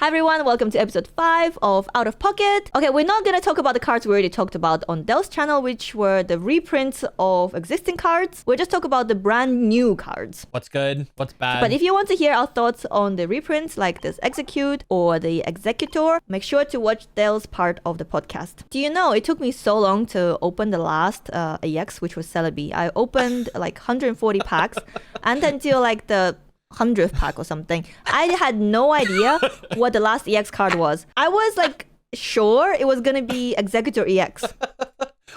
Hi everyone, welcome to episode 5 of Out of Pocket. Okay, we're not gonna talk about the cards we already talked about on Dell's channel, which were the reprints of existing cards. We'll just talk about the brand new cards. What's good? What's bad? But if you want to hear our thoughts on the reprints like this Execute or the Executor, make sure to watch Dell's part of the podcast. Do you know, it took me so long to open the last EX, which was Celebi. I opened like 140 packs and until like the 100th pack or something. I had no idea what the last EX card was. I was like sure it was gonna be Executor EX.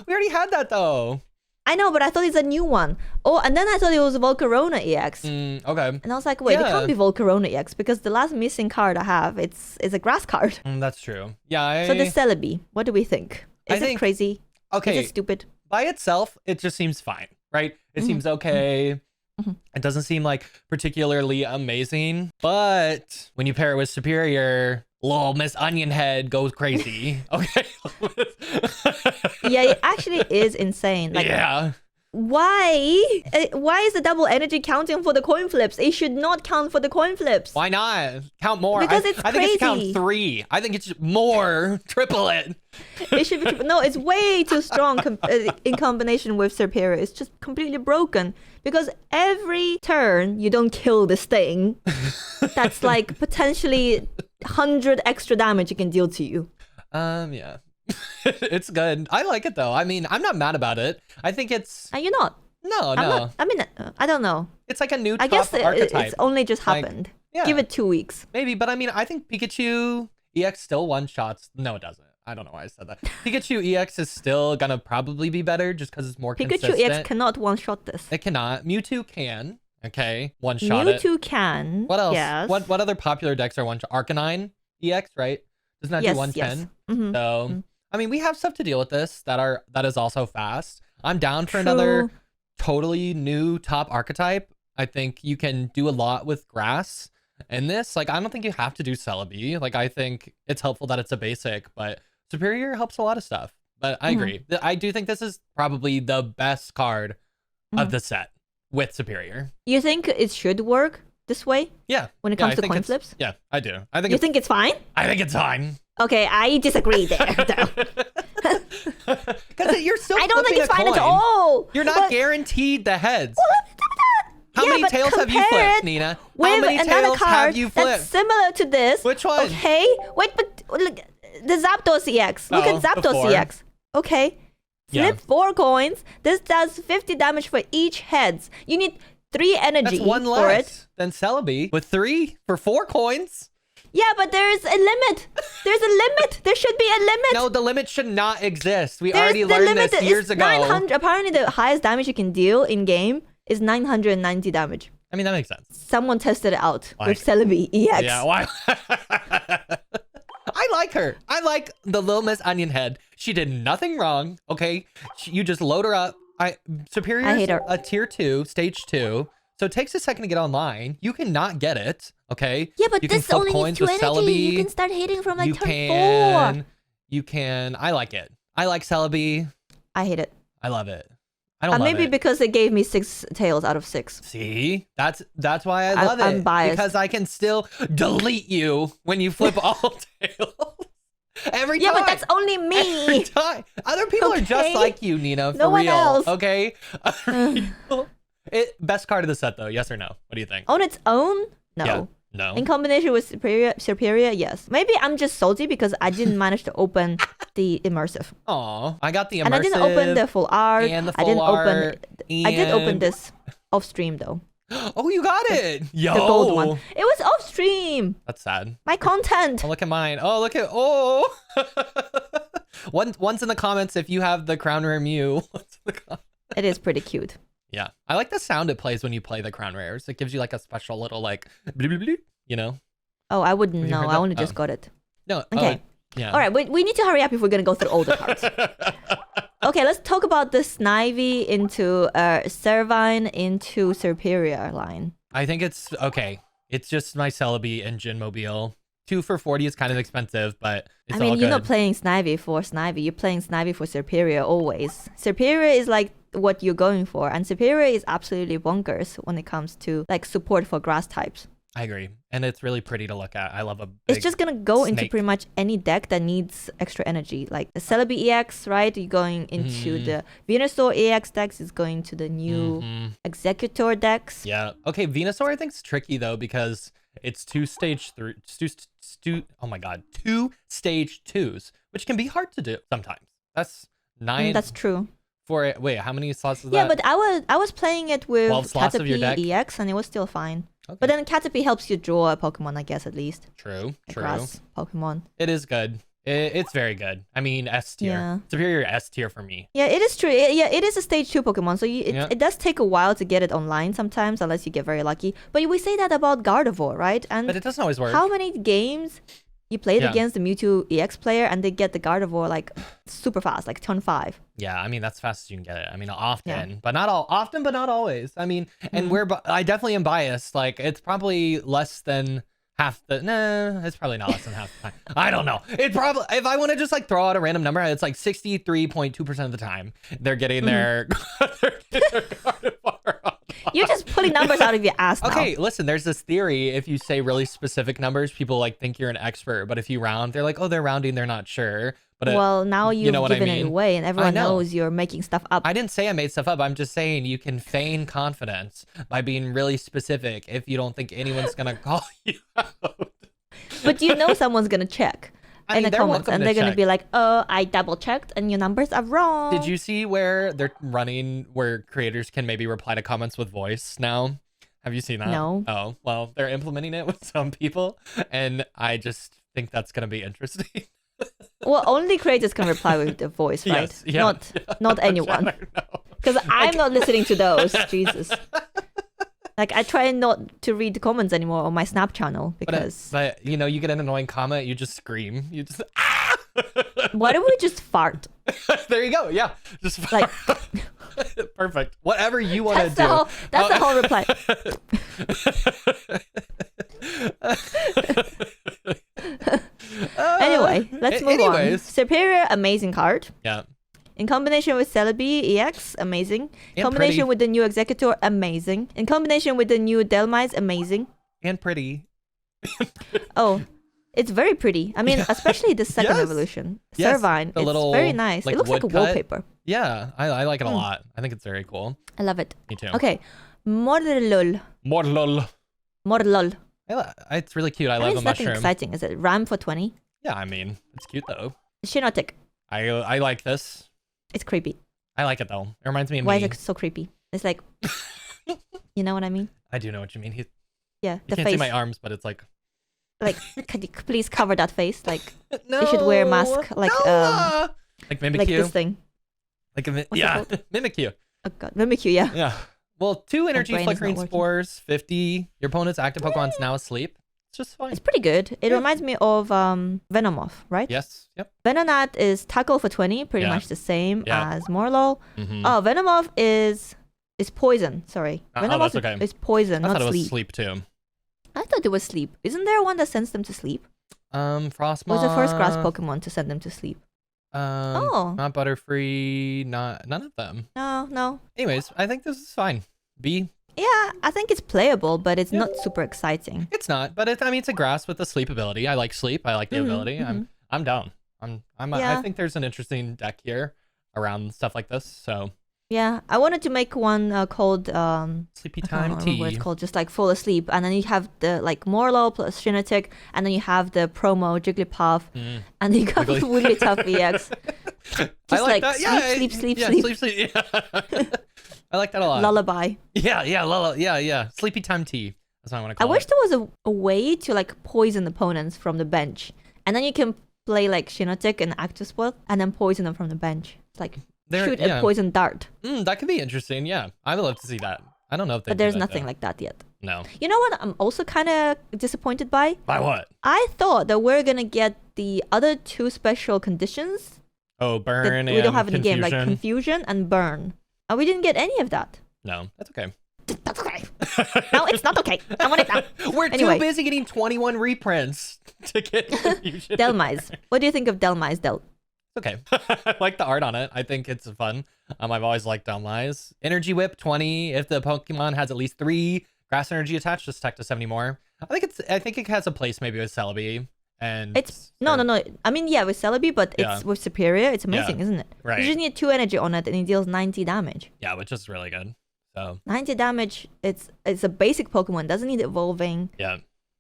We already had that though. I know, but I thought it's a new one. Oh, and then I thought it was Volcarona EX. Okay. And I was like, wait, it can't be Volcarona EX because the last missing card I have, it's a grass card. That's true. Yeah. So the Celebi, what do we think? Is it crazy? Okay. Is it stupid? By itself, it just seems fine, right? It seems okay. It doesn't seem like particularly amazing, but when you pair it with Serperior, lol, Miss Onion Head goes crazy. Okay. Yeah, it actually is insane. Like, yeah. Why is the double energy counting for the coin flips? It should not count for the coin flips. Why not? Count more. Because it's I think it should count 3. I think it's more. Triple it. It should be no, it's way too strong in combination with Serperior. It's just completely broken. Because every turn you don't kill this thing, that's like potentially 100 extra damage it can deal to you. Yeah. It's good. I like it though. I mean, I'm not mad about it. I think it's... Are you not? No. I mean, I don't know. It's like a new I guess archetype. it's only just happened. Like, yeah. Give it 2 weeks. Maybe, but I mean, I think Pikachu EX still one-shots. No, it doesn't. I don't know why I said that. Pikachu EX is still gonna probably be better just because it's more consistent. Pikachu EX cannot one-shot this. It cannot. Mewtwo can. Okay, one-shot it. Mewtwo can. What else? Yes. What other popular decks are one-shot? Arcanine EX, right? Doesn't that do 110? Yes. So, I mean, we have stuff to deal with this that is also fast. I'm down for another totally new top archetype. I think you can do a lot with grass in this. Like, I don't think you have to do Celebi. Like, I think it's helpful that it's a basic, but Serperior helps a lot of stuff. But I agree. I do think this is probably the best card of the set with Serperior. You think it should work this way? Yeah. When it comes to coin flips? Yeah, I do. I think you think it's fine? I think it's fine. Okay, I disagree there. Because you're still I don't think it's fine coin. at all. You're not guaranteed the heads. How yeah, many tails have you flipped, Nina? How many tails have you flipped? That's similar to this. Which one? Okay, wait, but look, the Zapdos EX. Look at Zapdos EX. Okay, flip 4 coins. This does 50 damage for each heads. You need 3 energy. That's 1 for less it. than Celebi with 3 for 4 coins. Yeah, but there's a limit. There's a limit. There should be a limit. No, the limit should not exist. We already learned this years ago. 900. Apparently, the highest damage you can deal in game is 990 damage. I mean, that makes sense. Someone tested it out with Celebi EX. Yeah, why? I like her. I like the little Miss Onion Head. She did nothing wrong, okay? You just load her up. Serperior I hate her. A tier 2, stage 2. So it takes a second to get online. You cannot get it, okay? Yeah, but you this only needs 2 energy. Celebi. You can start hitting from like turn 4. You can. I like it. I like Celebi. I hate it. I love it. I don't love maybe it. Because it gave me 6 tails out of 6. See? That's why I love it. I'm biased. Because I can still delete you when you flip all tails. Every time. Yeah, but that's only me. Every time. Other people are just like you, Nina. For no one real. else. Okay? Best card of the set, though. Yes or no? What do you think? On its own? No. Yeah. No. In combination with Serperior, yes. Maybe I'm just salty because I didn't manage to open the immersive. Aw, I got the immersive. And I didn't open the full art. And the I didn't full art. I did open this off stream though. Oh, you got it. Yo. The gold one. It was off stream. That's sad. My content. Oh, look at mine. Oh, look at One's in the comments if you have the Crown Rare Mew. It is pretty cute. Yeah. I like the sound it plays when you play the Crown Rares. It gives you like a special little like bleep, bleep, bleep, you know? Oh, I wouldn't know. I only just got it. No. Okay. Yeah. All right. We need to hurry up if we're going to go through all the cards. Okay, let's talk about the Snivy into Servine into Serperior line. I think it's okay. It's just my Celebi and Ginmobile. 2 for 40 is kind of expensive, but it's all good. You're not playing Snivy for Snivy. You're playing Snivy for Serperior always. Serperior is like what you're going for, and Serperior is absolutely bonkers when it comes to like support for grass types. I agree. And it's really pretty to look at. I love a big It's just gonna go into snake. pretty much any deck that needs extra energy. Like the Celebi EX, right? You're going into the Venusaur EX decks, is going to the new Executor decks. Yeah. Okay, Venusaur I think is tricky though because it's two stage 2s, which can be hard to do sometimes. That's 9. That's true. For it. Wait, how many slots is Yeah, that? but I was playing it with 12 slots of your deck? Caterpie EX and it was still fine. Okay. But then Caterpie helps you draw a Pokemon, I guess, at least. True. A grass Pokemon. It is good. It's very good. I mean, S tier. Yeah. Superior S tier for me. Yeah, it is true. It is a stage 2 Pokemon, so it does take a while to get it online sometimes, unless you get very lucky. But we say that about Gardevoir, right? And But it doesn't always work. how many games you played against the Mewtwo EX player and they get the Gardevoir like super fast, like turn 5? Yeah, I mean, that's fast as you can get it. I mean, often, but not always. I mean, and I definitely am biased. Like, it's probably less than half the, it's probably not less than half the time. I don't know. It probably, if I want to just like throw out a random number, it's like 63.2% of the time they're getting their, they're getting their Gardevoir. You're just pulling numbers out of your ass now. Okay, listen, there's this theory. If you say really specific numbers, people like think you're an expert. But if you round, they're like, oh, they're rounding, they're not sure. But well, now you've know what I given it mean? away and everyone know. knows you're making stuff up. I didn't say I made stuff up. I'm just saying you can feign confidence by being really specific if you don't think anyone's going to call you out. But you know someone's going to check in the they're comments welcome and to they're going to check. be like, oh, I double checked and your numbers are wrong. Did you see where they're running, where creators can maybe reply to comments with voice now? Have you seen that? No. Oh, well, they're implementing it with some people, and I just think that's going to be interesting. Well, only creators can reply with the voice, right? Yes, yeah. Not anyone. Because I'm not listening to those. Jesus. Like, I try not to read the comments anymore on my Snap channel because... But you know, you get an annoying comment, you just scream. You just, ah! Why don't we just fart? There you go. Yeah. Just Like... Perfect. Whatever you want to do. That's the whole reply. Anyway, let's move on. Serperior, amazing card. Yeah. In combination with Celebi EX, amazing. In And combination pretty. with the new Executor, amazing. In combination with the new Dhelmise, amazing. And pretty. Oh, it's very pretty. I mean, especially the second Yes. evolution. Yes, Servine, the it's little, very nice. like, It looks like a woodcut. wallpaper. Yeah, I like it a lot. I think it's very cool. I love it. Me too. Okay, Morlul. Morlul. Morlul. It's really cute. I I mean, love it's the nothing mushroom. exciting, is it? Ram for 20. Yeah, I mean, it's cute though. Shinotic. I like this. It's creepy. I like it though. It reminds me of Why me. is it so creepy? It's like, you know what I mean? I do know what you mean. Yeah, You the can't face. see my arms, but it's like. Like, could you please cover that face? Like, No. you should wear a mask, like like Mimikyu. like this thing. Like a What's it yeah, called? Mimikyu. Oh god, Mimikyu, yeah. Yeah. Well, 2 energy brain is not flickering working. spores, 50. Your opponent's active Pokemon's now asleep. It's just fine. It's pretty good. It Yeah. reminds me of Venomoth, right? Yes. Yep. Venonat is tackle for 20, pretty Yeah. much the same Yeah. as Morlul. Mm-hmm. Oh, Venomoth is poison. Sorry. Oh, Venomoth that's okay. is poison, I not thought it was sleep. sleep too. I thought it was sleep. Isn't there one that sends them to sleep? Frostmoth. Was the first grass Pokemon to send them to sleep? Oh. Not Butterfree, none of them. No. Anyways, I think this is fine. B. Yeah, I think it's playable, but it's Yeah. not super exciting. It's not, but I mean, it's a grass with a sleep ability. I like sleep. I like the ability. I'm down. I Yeah. think there's an interesting deck here around stuff like this. So Yeah, I wanted to make one called sleepy I time don't remember what tea. it's called, just like fall asleep, and then you have the like Morlul plus Shinotic, and then you have the promo Jigglypuff, and then you got Wiggly. Wigglytuff EX. I Just like that. sleep, sleep, yeah, sleep. sleep. Yeah. I like that a lot. Lullaby. Yeah. Sleepy time tea. That's what I want to I call wish it. there was a way to like poison opponents from the bench, and then you can play like Shinotic and Active Spot, and then poison them from the bench. It's like shoot a poison dart. That could be interesting. Yeah, I would love to see that. I don't know if they. But there's nothing like that yet. No. You know what I'm also kind of disappointed by? By what? I thought that we're gonna get the other 2 special conditions Oh, that burn we don't have in the confusion. game, like confusion and burn. And we didn't get any of that. No, that's okay. That's okay. No, it's not okay. I want it now. We're Anyway. too busy getting 21 reprints to get confusion. Dhelmise. What do you think of Dhelmise, Del? Okay. I like the art on it. I think it's fun. I've always liked Dhelmise. Energy Whip 20. If the Pokemon has at least 3 Grass energy attached, just attack to 70 more. I think it has a place maybe with Celebi. And it's no. I mean, yeah, with Celebi, but it's with Serperior. It's amazing, isn't it? Right. You just need 2 energy on it, and it deals 90 damage. Yeah, which is really good. So 90 damage. It's a basic Pokemon. Doesn't need evolving. Yeah.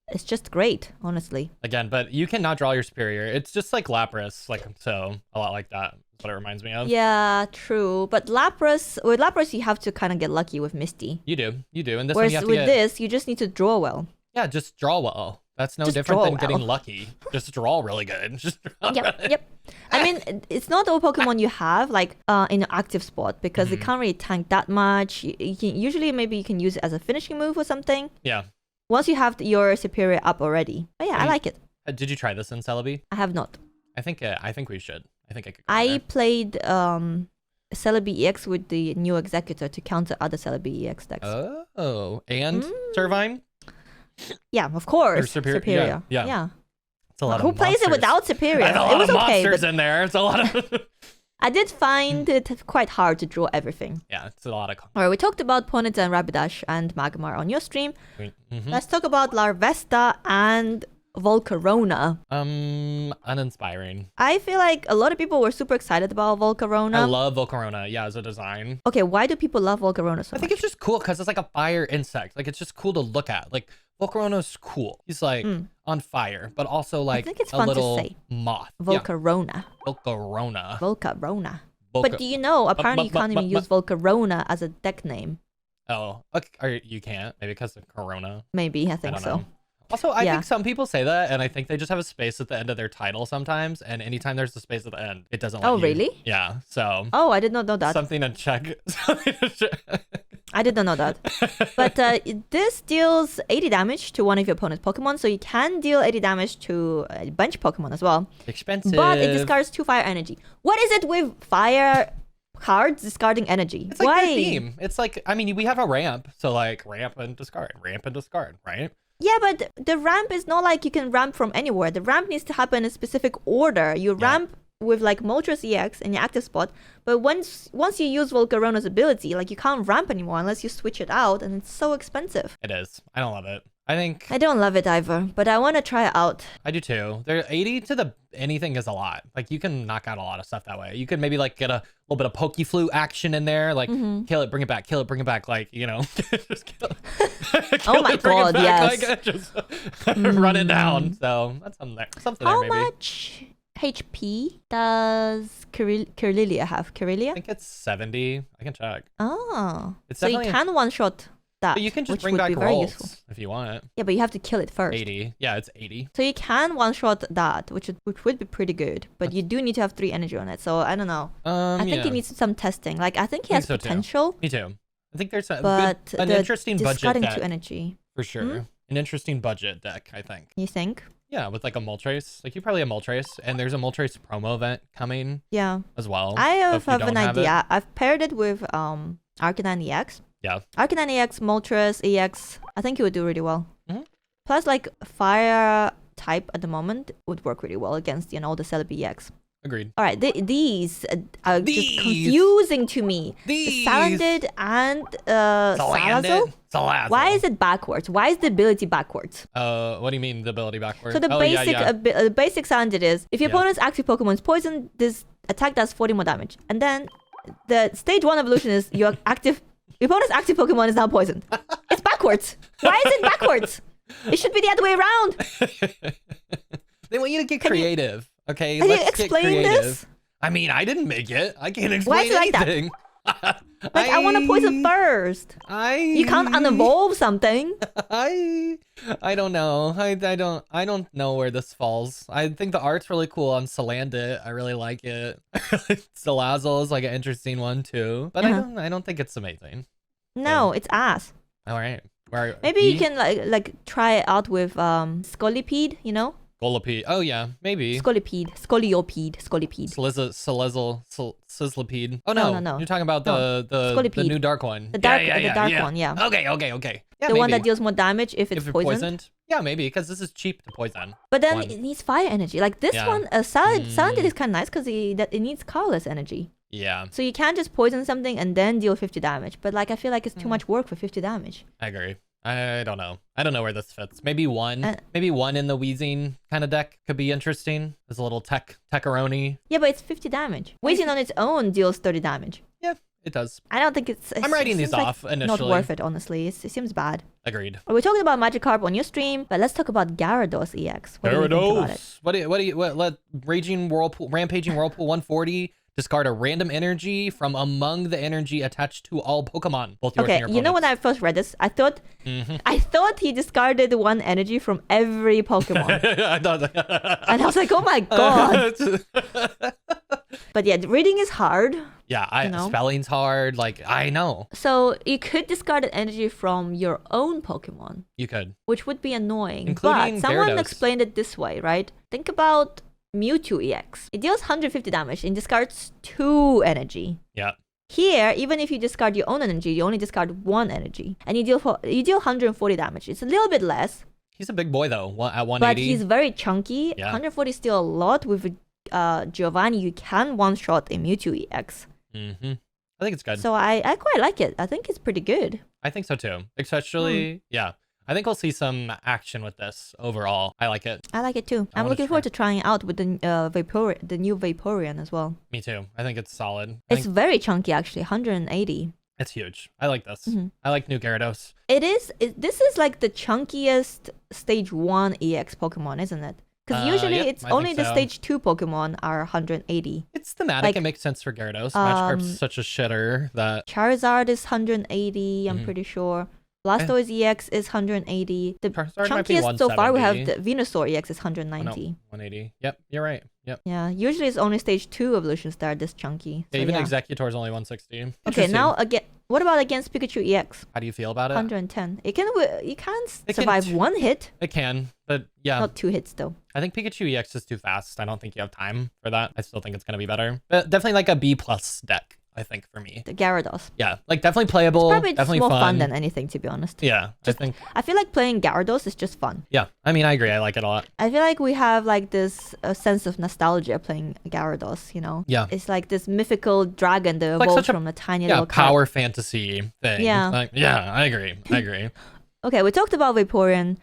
It's just great, honestly. Again, but you cannot draw your Serperior. It's just like Lapras, like so a lot like that. That's what it reminds me of. Yeah, true. But with Lapras, you have to kind of get lucky with Misty. You do. And this Whereas one you have with to get... this, you just need to draw well. Yeah, just draw well. That's no Just different draw than well. getting lucky. Just draw really good. Just draw Yep. I mean, it's not all Pokemon you have like in an active spot because they can't really tank that much. You can usually maybe you can use it as a finishing move or something. Yeah. Once you have your Serperior up already. But yeah, I like it. Did you try this in Celebi? I have not. I think we should. I think I could. I played Celebi EX with the new Executor to counter other Celebi EX decks. Oh, and Servine? Yeah, of course. Or Serperior. Yeah. It's a lot Who of plays it monsters. without Serperior? There's a It lot was of okay. monsters But in there. It's a lot of... I did find it quite hard to draw everything. Yeah, it's a lot of... Alright, we talked about Ponyta and Rapidash and Magmar on your stream. Mm-hmm. Let's talk about Larvesta and Volcarona. Uninspiring. I feel like a lot of people were super excited about Volcarona. I love Volcarona, yeah, as a design. Okay, why do people love Volcarona so I think much? it's just cool because it's like a fire insect. Like, it's just cool to look at. Like, Volcarona's cool. He's like on fire, but also like think it's a fun to little say. moth. Volcarona. Yeah. Volcarona. Volcarona. But do you know, apparently you can't even use Volcarona as a deck name. Oh, okay. Or you can't. Maybe because of Corona. Maybe, I think don't so. know. Also, I think some people say that, and I think they just have a space at the end of their title sometimes, and anytime there's a space at the end, it doesn't let you. Really? Yeah, so... Oh, I did not know that. Something to check. I did not know that. But this deals 80 damage to one of your opponent's Pokemon, so you can deal 80 damage to a bunch of Pokemon as well. Expensive. But it discards 2 fire energy. What is it with fire cards discarding energy? It's like Why? their theme. It's like, I mean, we have a ramp, so like ramp and discard, right? Yeah, but the ramp is not like you can ramp from anywhere. The ramp needs to happen in a specific order. You ramp with like Moltres EX in your active spot, but once you use Volcarona's ability, like you can't ramp anymore unless you switch it out, and it's so expensive. It is. I don't love it. I don't love it either, but I want to try it out. I do too. There 80 to the anything is a lot. Like you can knock out a lot of stuff that way. You can maybe like get a little bit of Pokeflu action in there, like kill it, bring it back, kill it, bring it back, like, you know, just kill it. Oh my god, yes. Like, just run it down. So that's something there. How there maybe. much HP does Kirlilia have? I think it's 70. I can check. Oh, It's so you definitely can one-shot that, but you can just which bring would back be very rolls useful. if you want. Yeah, but you have to kill it first. 80. Yeah, it's 80. So you can one-shot that, which would be pretty good, but you do need to have 3 energy on it. So I don't know. I think it needs some testing. Like I think he has so too. potential. Me too. I think there's But an interesting budget discarding deck 2 energy. for sure. An interesting budget deck, I think. You think? Yeah, with like a Moltres. Like you probably have Moltres, and there's a Moltres promo event coming Yeah. as well. I have So if you an don't have idea. I've paired it with Arcanine EX. Yeah. Arcanine EX, Moltres EX. I think it would do really well. Mhm. Plus, like fire type at the moment would work really well against the Celebi EX. Agreed. All right, these are just confusing to me. These. Salandit and Salazzle. Salazzle. Why is it backwards? Why is the ability backwards? What do you mean the ability backwards? So the basic Salandit is if your opponent's active Pokemon is poisoned, this attack does 40 more damage. And then the stage 1 evolution is your opponent's active Pokemon is now poisoned. It's backwards. Why is it backwards? It should be the other way around. They want you to get creative. Okay, Can let's you explain get creative. this? I mean, I didn't make it. I can't Why explain is it like that? anything. I want to poison first. You can't unevolve something. I don't know. I don't know where this falls. I think the art's really cool on Salandit. I really like it. Salazzle is like an interesting one too, but I don't think it's amazing. No, it's ass. All right. Maybe you can like try it out with Scolipede, you know? Scolipede. Oh yeah, maybe. Scolipede. Sizzlipede. Oh no. You're talking about the new dark one. The dark one, yeah. Okay. Yeah, the one that deals more damage if it's poisoned. Yeah, maybe, because this is cheap to poison. But then it needs fire energy. Like this one, Salandit is kind of nice because it needs colorless energy. Yeah. So you can't just poison something and then deal 50 damage. But like I feel like it's too much work for 50 damage. I agree. I don't know. I don't know where this fits. Maybe one. Maybe one in the Wheezing kind of deck could be interesting. There's a little Techaroni. Yeah, but it's 50 damage. Wheezing on its own deals 30 damage. Yeah, it does. I don't think I'm writing these off like initially. Not worth it, honestly. It seems bad. Agreed. We're talking about Magikarp on your stream, but let's talk about Gyarados EX. What do you think about it? Let Rampaging Whirlpool 140 discard a random energy from among the energy attached to all Pokemon. Both yours and your you know when I first read this, I thought he discarded one energy from every Pokemon. And I was like, oh my god. But yeah, reading is hard. Yeah, spelling's hard. Like, I know. So you could discard an energy from your own Pokemon. You could. Which would be annoying. Including but someone Gyarados. explained it this way, right? Think about Mewtwo EX. It deals 150 damage and discards 2 energy. Yeah. Here, even if you discard your own energy, you only discard 1 energy. And you deal 140 damage. It's a little bit less. He's a big boy, though, at 180. But he's very chunky. Yeah. 140 is still a lot. With Giovanni, you can one-shot a Mewtwo EX. I think it's good. So I quite like it. I think it's pretty good. I think so, too. Especially, yeah. I think we'll see some action with this overall. I like it. I like it too. I'm looking forward to trying it out with the new Vaporeon as well. Me too. I think it's solid. It's very chunky actually, 180. It's huge. I like this. I like new Gyarados. This is like the chunkiest stage 1 EX Pokemon, isn't it? Because usually it's only the stage 2 Pokemon are 180. It's thematic. Like, it makes sense for Gyarados. Magikarp's such a shitter that... Charizard is 180, I'm pretty sure. Blastoise EX is 180. The chunkiest so far we have the Venusaur EX is 190. Oh, no, 180. Yep, you're right. Yep. Yeah, usually it's only stage 2 evolutions that are this chunky. So even Executor is only 160. Okay, now again, what about against Pikachu EX? How do you feel about it? 110. You can survive 1 hit. It can, but yeah. Not 2 hits though. I think Pikachu EX is too fast. I don't think you have time for that. I still think it's gonna be better. But definitely like a B+ deck. I think for me. The Gyarados. Yeah, like definitely playable. It's probably definitely more fun than anything, to be honest. Yeah, I feel like playing Gyarados is just fun. Yeah, I mean, I agree. I like it a lot. I feel like we have like this sense of nostalgia playing Gyarados, you know? Yeah. It's like this mythical dragon that evolved from a tiny little power fantasy thing. Yeah. Like, yeah, I agree. Okay, we talked about Vaporeon.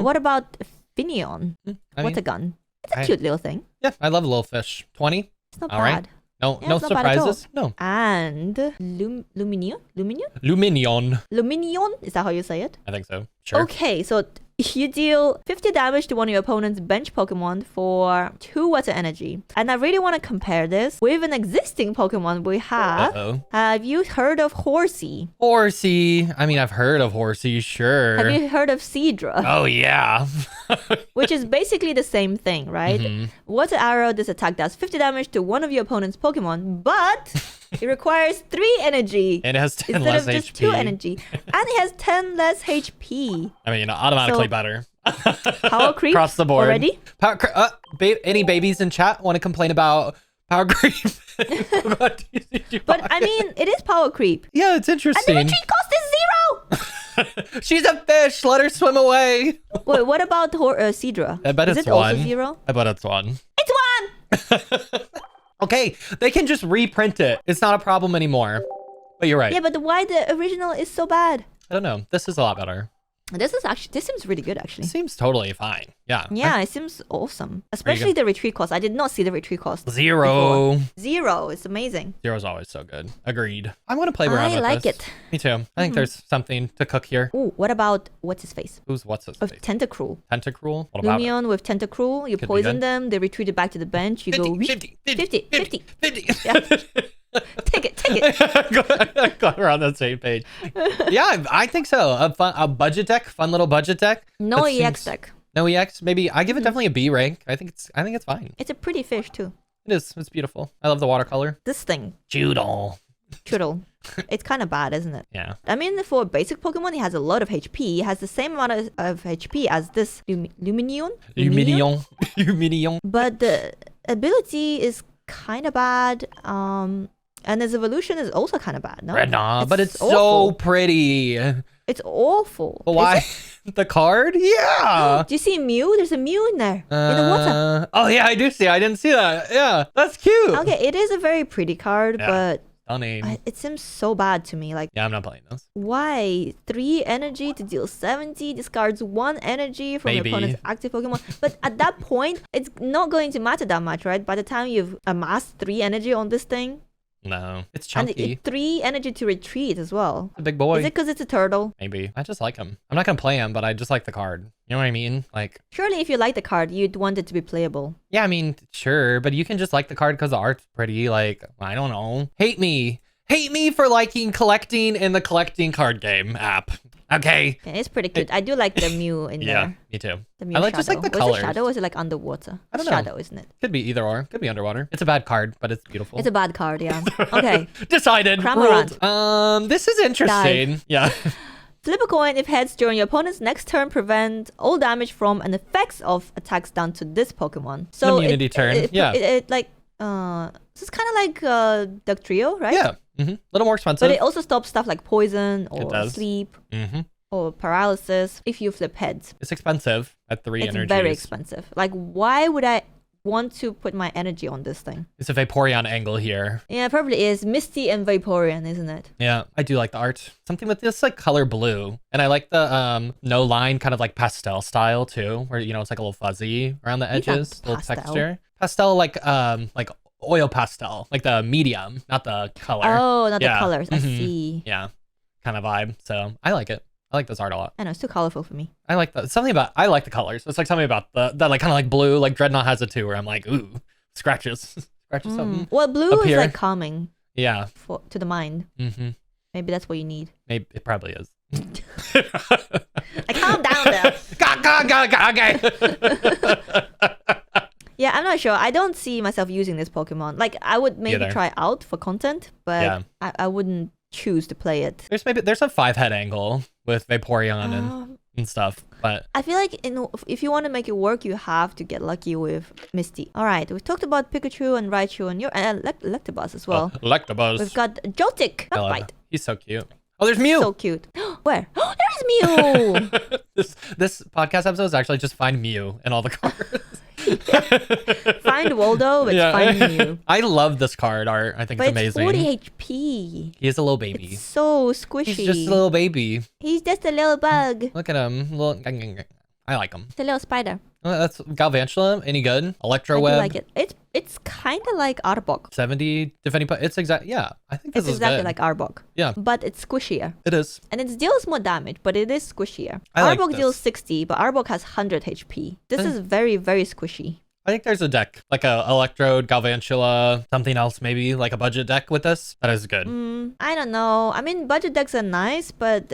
What about Finneon? What's a gun? It's a cute little thing. Yeah, I love little fish. 20. It's not all bad. Right. No surprises. No. And Luminion? Luminion. Is that how you say it? I think so. Sure. Okay, so you deal 50 damage to one of your opponent's bench Pokemon for 2 water energy. And I really want to compare this with an existing Pokemon we have. Have you heard of Horsey? Horsey. I mean, I've heard of Horsey, sure. Have you heard of Seadra? Oh, yeah. Which is basically the same thing, right? Water Arrow, this attack does 50 damage to one of your opponent's Pokemon, but it requires 3 energy. And it has 10 instead less of just HP. 2 energy. And it has 10 less HP. I mean, automatically better. Power creep across the board. Already? Any babies in chat want to complain about power creep? But I mean, it is power creep. Yeah, it's interesting. And the retreat cost is 0! She's a fish. Let her swim away. Wait, what about Seadra? I bet is it's it 1. also 0? I bet it's 1. It's 1! Okay, they can just reprint it. It's not a problem anymore. But you're right. Yeah, but why the original is so bad? I don't know. This is a lot better. This seems really good actually. It seems totally fine. Yeah. Yeah, it seems awesome. Especially the retreat cost. I did not see the retreat cost. 0. Before. 0. It's amazing. 0 is always so good. Agreed. I want to play around with this. I like it. Me too. I think there's something to cook here. Ooh, what about what's his face? What's his face? Tentacruel. Tentacruel? What about Lumion with Tentacruel. You poison them. They retreated back to the bench. You 50, go 50. Yeah. Take it. Got her on the same page. Yeah, I think so. A budget deck, fun little budget deck. No EX deck. No EX. Maybe I give it definitely a B rank. I think it's fine. It's a pretty fish too. It is. It's beautiful. I love the watercolor. This thing. Choodle. It's kind of bad, isn't it? Yeah. I mean, for a basic Pokemon, it has a lot of HP. It has the same amount of HP as this Luminion. But the ability is kind of bad. And his evolution is also kind of bad, no? But it's so pretty. It's awful. But why? The card? Yeah. Do you see Mew? There's a Mew in there. In the water. Oh, yeah, I do see. I didn't see that. Yeah, that's cute. Okay, it is a very pretty card, but Stunning. It seems so bad to me. Like, Yeah, I'm not playing this. why? 3 energy to deal 70, discards 1 energy from your Maybe. opponent's active Pokemon. But at that point, it's not going to matter that much, right? By the time you've amassed 3 energy on this thing. No, it's And chunky. 3 energy to retreat as well. A big boy. Is it because it's a turtle? Maybe. I just like him. I'm not gonna play him, but I just like the card. You know what I mean? Like, Surely if you like the card, you'd want it to be playable. yeah, I mean, sure, but you can just like the card because the art's pretty. Like, I don't know. Hate me for liking collecting in the collecting card game app. Okay. Yeah, it's pretty cute. I do like the Mew in Yeah, there. me too. The Mew I like shadow. just like the Was colors. it shadow or is it like underwater? I don't know. Shadow, isn't it? Could be either or. Could be underwater. It's a bad card, but it's beautiful. It's a bad card, yeah. Okay. Decided. Cramorant. Ruled. This is interesting. Yeah. Flip a coin. If heads during your opponent's next turn, prevent all damage from and effects of attacks done to this Pokemon. So immunity turn. Yeah. It like this is kind of like Dugtrio, right? Yeah. Little more expensive. But it also stops stuff like poison It or does. sleep Mm-hmm. or paralysis if you flip heads. It's expensive at 3 It's energies. very expensive. Like, why would I want to put my energy on this thing? It's a Vaporeon angle here. Yeah, it probably is. Misty and Vaporeon, isn't it? Yeah, I do like the art. Something with this like color blue. And I like the no line kind of like pastel style too, where it's like a little fuzzy around the You found edges, little pastel? texture. Pastel like oil pastel, like the medium, not the color. Oh, not Yeah. the colors. I Mhm. see. Yeah, kind of vibe. So I like it. I like this art a lot. I know, it's too colorful for me. I like I like the colors. It's like something about that like kind of like blue, like Dreadnought has it too, where I'm like, ooh, scratches. Something. Well, blue Up is here. like calming Yeah. to the mind. Maybe that's what you need. Maybe it probably is. Like, calm down there. Okay. Yeah, I'm not sure. I don't see myself using this Pokemon. Like, I would maybe Either. try out for content, but Yeah. I wouldn't choose to play it. There's a 5-head angle with Vaporeon and stuff, but I feel like if you want to make it work, you have to get lucky with Misty. All right, we've talked about Pikachu and Raichu and your Electabuzz as well. Electabuzz. We've got Joltik. I Not love bite. it. He's so cute. Oh, there's Mew. So cute. Where? Oh, there is Mew. This podcast episode is actually just find Mew in all the cards. Find Waldo, but find Mew. I love this card art. I think But it's it's amazing. 40 HP. He is a little baby. It's so squishy. He's just a little baby. He's just a little bug. Look at him. I like him. It's a little spider. That's Galvantula. Any good? Electro I Web. do like it. It's kind of like Arbok. 70 defending. It's exact. Yeah, I think this It's is exactly good. like Arbok. Yeah, But it's squishier. it is. And it deals more damage, but it is squishier. I like Arbok this. deals 60, but Arbok has 100 HP. This is very, very squishy. I think there's a deck like a Electrode, Galvantula, something else maybe like a budget deck with this. That is good. I don't know. I mean, budget decks are nice, but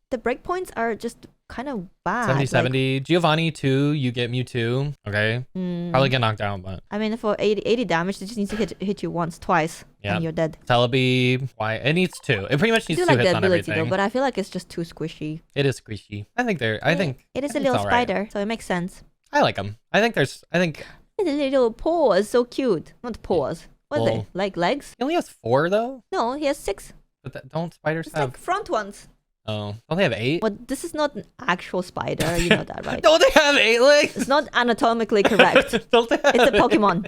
the breakpoints are just kind of bad. 70. Giovanni 2, you get Mewtwo. Okay. Probably get knocked down, but I mean, for 80 damage, it just needs to hit you once, twice, Yeah. and you're dead. Celebi, why? It needs 2. It pretty much I needs do 2 like hits the on ability everything. though, but I feel like it's just too squishy. It is squishy. I think it is a It's little little spider, so it makes sense. I like them. I think It's a little paws, so cute. Not paws. What are they? Well- Like legs? he only has 4 though. No, he has 6. But don't spiders It's have? like front ones. Oh, don't they have 8? But this is not an actual spider, you know that, right? Don't they have 8 legs? It's not anatomically correct. Don't they have It's a Pokemon.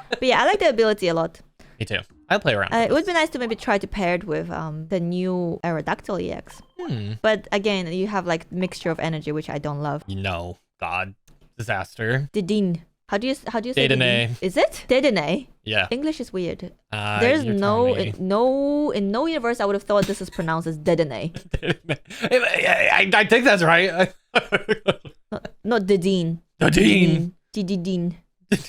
But yeah, I like the ability a lot. Me too. I'll play around. It with would be nice to maybe try to pair it with the new Aerodactyl EX. this. But again, you have like mixture of energy, which I don't love. No, God, disaster. Dedenne. How do you say Dedenne. Dedenne? Is it Dedenne? Yeah. English is weird. You're There's telling no me. in no universe I would have thought this is pronounced as Dedenne. I think that's right. Not Dedenne. Dedenne. Dedenne.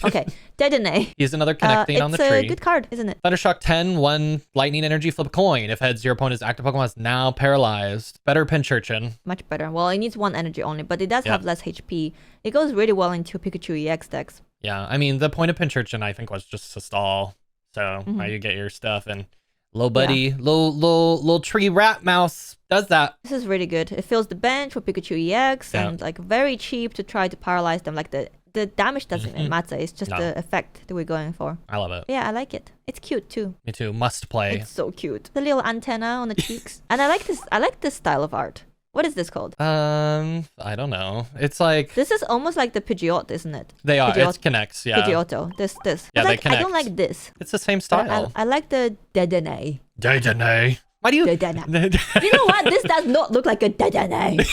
Okay, Dedenne. He's another connecting on the It's a tree. good card, isn't it? Thundershock 10, 1 lightning energy, flip a coin. If heads, your opponent's active Pokemon is now paralyzed. Better Pincurchin. Much better. Well, it needs 1 energy only, but it does Yeah. have less HP. It goes really well into Pikachu EX decks. Yeah, I mean, the point of Pincurchin, I think, was just to stall. So, Mhm. how you get your stuff. And little buddy, little tree rat mouse does that. This is really good. It fills the bench for Pikachu EX Yeah. and like very cheap to try to paralyze them. Like the damage doesn't even matter. It's just No. the effect that we're going for. I love it. Yeah, I like it. It's cute too. Me too. Must play. It's so cute. The little antenna on the cheeks. And I like this style of art. What is this called? I don't know. It's like This is almost like the Pidgeot, isn't it? they are. Pidgeot. It connects. Yeah. Pidgeotto. This. Yeah, But, they I don't connect. like this. It's the same But style. I like the Dedenne. Dedenne. Why do you? Dedenne. You know what? This does not look like a Dedenne.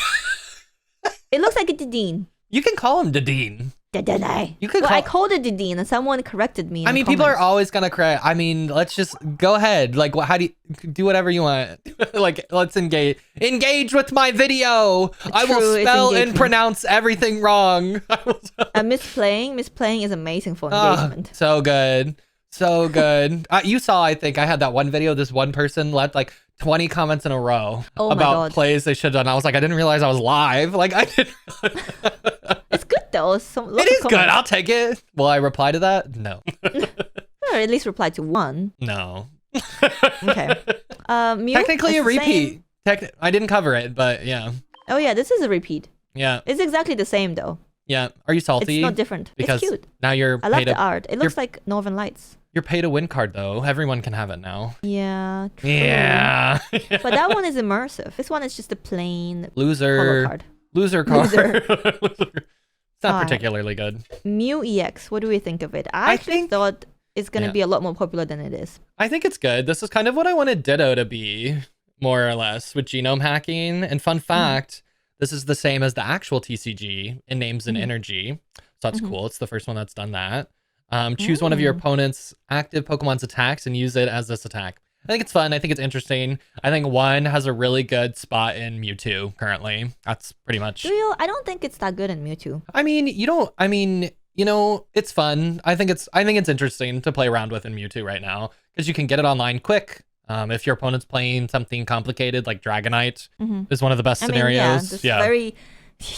It looks like a Dedenne. You can call him Dedenne. Dedenne. You could Well, call. I called it Dedenne and someone corrected me. In I the mean, people are comments. always gonna correct. I mean, let's just go ahead. Like, how do you do whatever you want? Like, let's engage with my video. I will True, it's spell and engagement. pronounce everything wrong. Misplaying is amazing for engagement. So good, so good. You saw, I think I had that one video. This one person left like 20 comments in a row Oh my about God. plays they should have done. I was like, I didn't realize I was live. Like, I didn't. It's good though. Lots It of is good. comments. I'll take it. Will I reply to that? No. Or at least reply to one. No. Okay. Mew, Technically a it's the repeat. same. I didn't cover it, but yeah. Oh yeah, this is a repeat. Yeah. It's exactly the same though. Yeah. Are you salty? It's not different. Because it's cute. now you're I love paid the to, art. It looks like Northern Lights. you're pay to win card though. Everyone can have it now. Yeah. True. Yeah. But that one is immersive. This one is just a plain color Loser. card. Loser card. Loser. Loser. It's not Alright. particularly good. Mew EX. What do we think of it? I actually think- thought it's gonna yeah. be a lot more popular than it is. I think it's good. This is kind of what I wanted Ditto to be, more or less, with genome hacking. And fun fact, this is the same as the actual TCG in names and energy. So that's cool. It's the first one that's done that. Choose one of your opponent's active Pokemon's attacks and use it as this attack. I think it's fun. I think it's interesting. I think one has a really good spot in Mewtwo currently. That's pretty much. Do you? I don't think it's that good in Mewtwo. I mean, it's fun. I think it's interesting to play around with in Mewtwo right now because you can get it online quick. If your opponent's playing something complicated like Dragonite is one of the best scenarios. Yeah, very.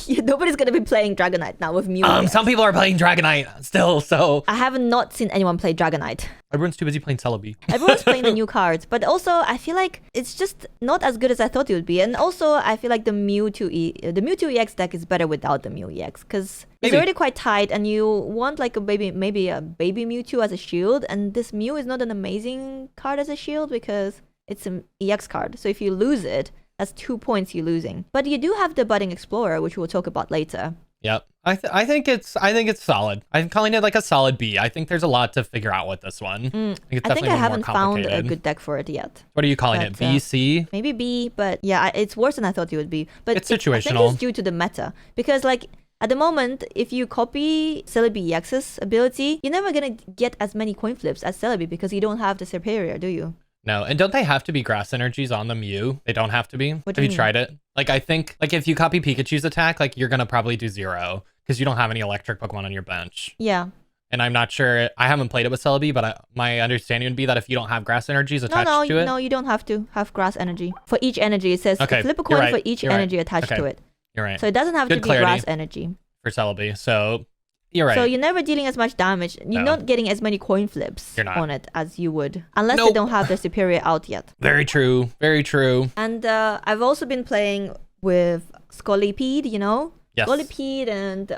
Nobody's gonna be playing Dragonite now with Mew. EX. Some people are playing Dragonite still, so I have not seen anyone play Dragonite. everyone's too busy playing Celebi. Everyone's playing the new cards, but also I feel like it's just not as good as I thought it would be. And also I feel like the Mewtwo EX deck is better without the Mew EX because it's Maybe. already quite tight, and you want like maybe a baby Mewtwo as a shield, and this Mew is not an amazing card as a shield because it's an EX card. So if you lose it, that's 2 points you're losing. But you do have the Budding Explorer, which we'll talk about later. Yep. I think it's solid. I'm calling it like a solid B. I think there's a lot to figure out with this one. I think I haven't found a good deck for it yet. What are you calling it? but, B, C? Maybe B, but yeah, it's worse than I thought it would be. But It's I think situational. it's due to the meta. Because like at the moment, if you copy Celebi EX's ability, you're never gonna get as many coin flips as Celebi because you don't have the Serperior, do you? No, and don't they have to be grass energies on the Mew? They don't have to be. What do Have you you mean? tried it? Like I think like if you copy Pikachu's attack, like you're gonna probably do 0 because you don't have any electric Pokemon on your bench. Yeah. And I'm not sure. I haven't played it with Celebi, but my understanding would be that if you don't have grass energies attached to it, No, you don't have to have grass energy. For each energy, it says Okay, flip a you're coin right, for each you're right. energy attached Okay. to it. you're right. So it doesn't have Good to be clarity. grass energy. For Celebi, so you're right. So you're never dealing as much damage. You're No. not getting as many coin flips You're not. on it as you would. Unless they Nope. don't have their Superior out yet. Very true. Very true. And I've also been playing with Scolipede, you know? Yes. Scolipede and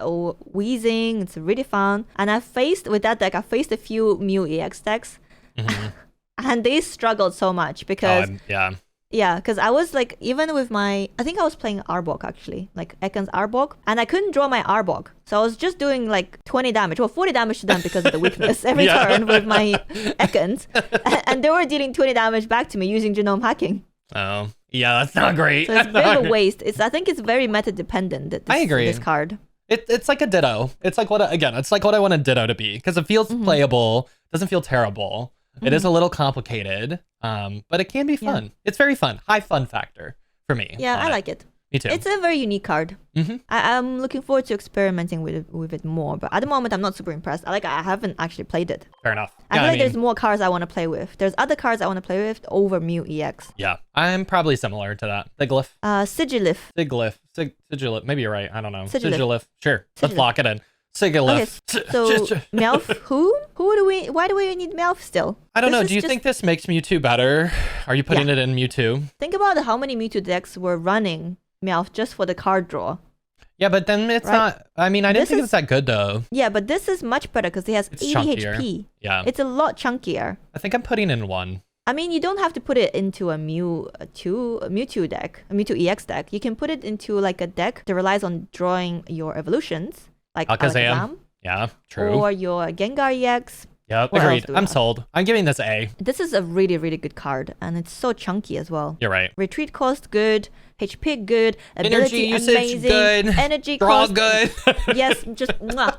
Weezing. It's really fun. And I faced a few Mew EX decks. And they struggled so much because... Yeah. Yeah, because I was like, even with I think I was playing Arbok actually, like Ekans Arbok, and I couldn't draw my Arbok. So I was just doing like 20 damage, well, 40 damage to them because of the weakness every Yeah. turn with my Ekans. And they were dealing 20 damage back to me using genome hacking. Oh, yeah. That's not great. So it's a bit of a waste. I think it's very meta dependent. I agree. This card. It's like a Ditto. It's like what I wanted Ditto to be because it feels playable. Doesn't feel terrible. It is a little complicated, but it can be fun. It's very fun. High fun factor for me. Yeah, on I it. like it. Me too. It's a very unique card. I'm looking forward to experimenting with it more, but at the moment I'm not super impressed. I haven't actually played it. Fair enough. I feel like there's more cards I want to play with. There's other cards I want to play with over Mew EX. Yeah, I'm probably similar to that. Sigilyph. Sigilyph. Maybe you're right. I don't know. Sigilyph. Sure. Let's Sigilyph. lock it in. Sigilyph. Okay, so Meowth, why do we need Meowth still? I don't This know. is Do you just- think this makes Mewtwo better? Are you putting it in Mewtwo? Think about how many Mewtwo decks were running Meowth just for the card draw. Yeah, but then it's Right. not. I mean, I didn't This think it is- was that good though. Yeah, but this is much better because it has It's 80 chunkier. HP. Yeah. It's a lot chunkier. I think I'm putting in 1. I mean, you don't have to put it into a Mewtwo deck, a Mewtwo EX deck. You can put it into like a deck that relies on drawing your evolutions, like Alakazam. Yeah, true. Or your Gengar EX. Yep, What else agreed. do we I'm have? sold. I'm giving this A. This is a really, really good card, and it's so chunky as well. You're right. Retreat cost good, HP good, Energy ability usage amazing, good. energy Draw cost good. yes, just mwah.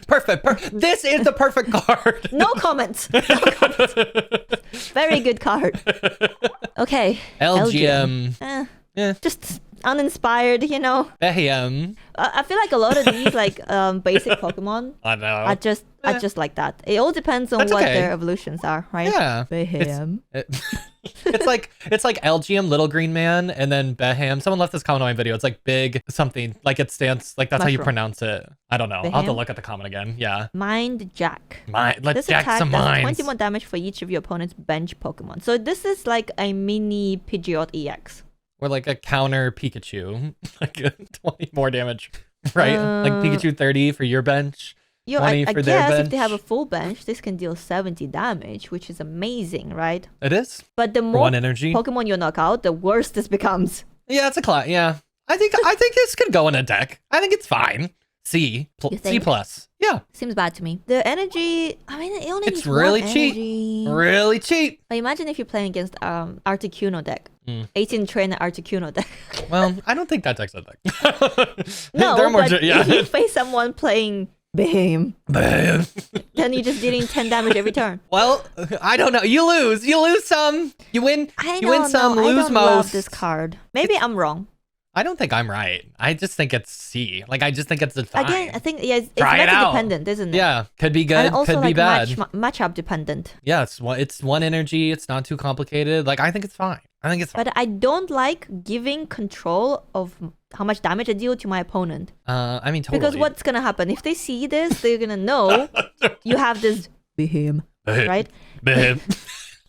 Perfect. This is the perfect card. No comments. No comments. Very good card. Okay. LGM. Just uninspired, you know. Beheeyem. I feel like a lot of these like basic Pokemon I know. are just like that. It all depends on That's what okay. their evolutions are, right? Yeah. Beheeyem. It's like LGM Little Green Man and then Beheeyem. Someone left this comment on my video. It's like big something. Like it stands like that's how you Mushroom. pronounce it. I don't know. I'll have to Beheeyem? look at the comment again. Yeah. Mind Jack. Let's This jack attack some does minds. 20 more damage for each of your opponent's bench Pokemon. So this is like a mini Pidgeot EX. Or like a counter Pikachu. Like 20 more damage. Right? Like Pikachu 30 for your bench. Yo, 20 I for their guess bench. if they have a full bench, this can deal 70 damage, which is amazing, right? It is. But the For more one energy. Pokemon you knock out, the worse this becomes. Yeah, it's a class. Yeah. I think this could go in a deck. I think it's fine. C. You C think? plus. Yeah. Seems bad to me. The energy, I mean, it only It's needs really one cheap. energy. Really cheap. But imagine if you're playing against Articuno deck. 18 trainer Articuno deck. Well, I don't think that deck's a deck. No, They're more but yeah. if you face someone playing Beheeyem, Bam. then you're just dealing 10 damage every turn. Well, I don't know. You lose. You lose some. You win. You win some. I Lose don't most. love this card. Maybe I'm wrong. I don't think I'm right. I just think it's C. Like I just think it's fine. Again, I think it's Try it meta out. dependent, isn't it? Yeah, could be good. And also Could be like bad. matchup dependent. Yeah, it's one energy. It's not too complicated. Like I think it's fine. I think it's fine. But I don't like giving control of how much damage I deal to my opponent. I mean, totally. Because what's gonna happen if they see this? They're gonna know you have this Beheeyem, right? Bam.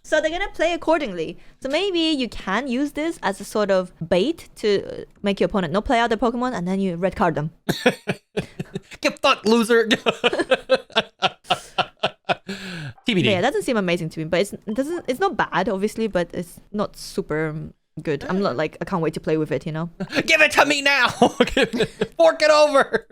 So they're gonna play accordingly. So maybe you can use this as a sort of bait to make your opponent not play out their Pokemon, and then you red card them. Get fucked, loser. TBD. Yeah, it doesn't seem amazing to me, but it's not bad, obviously, but it's not super good. I'm not like I can't wait to play with it, you know. Give it to me now. Fork it over.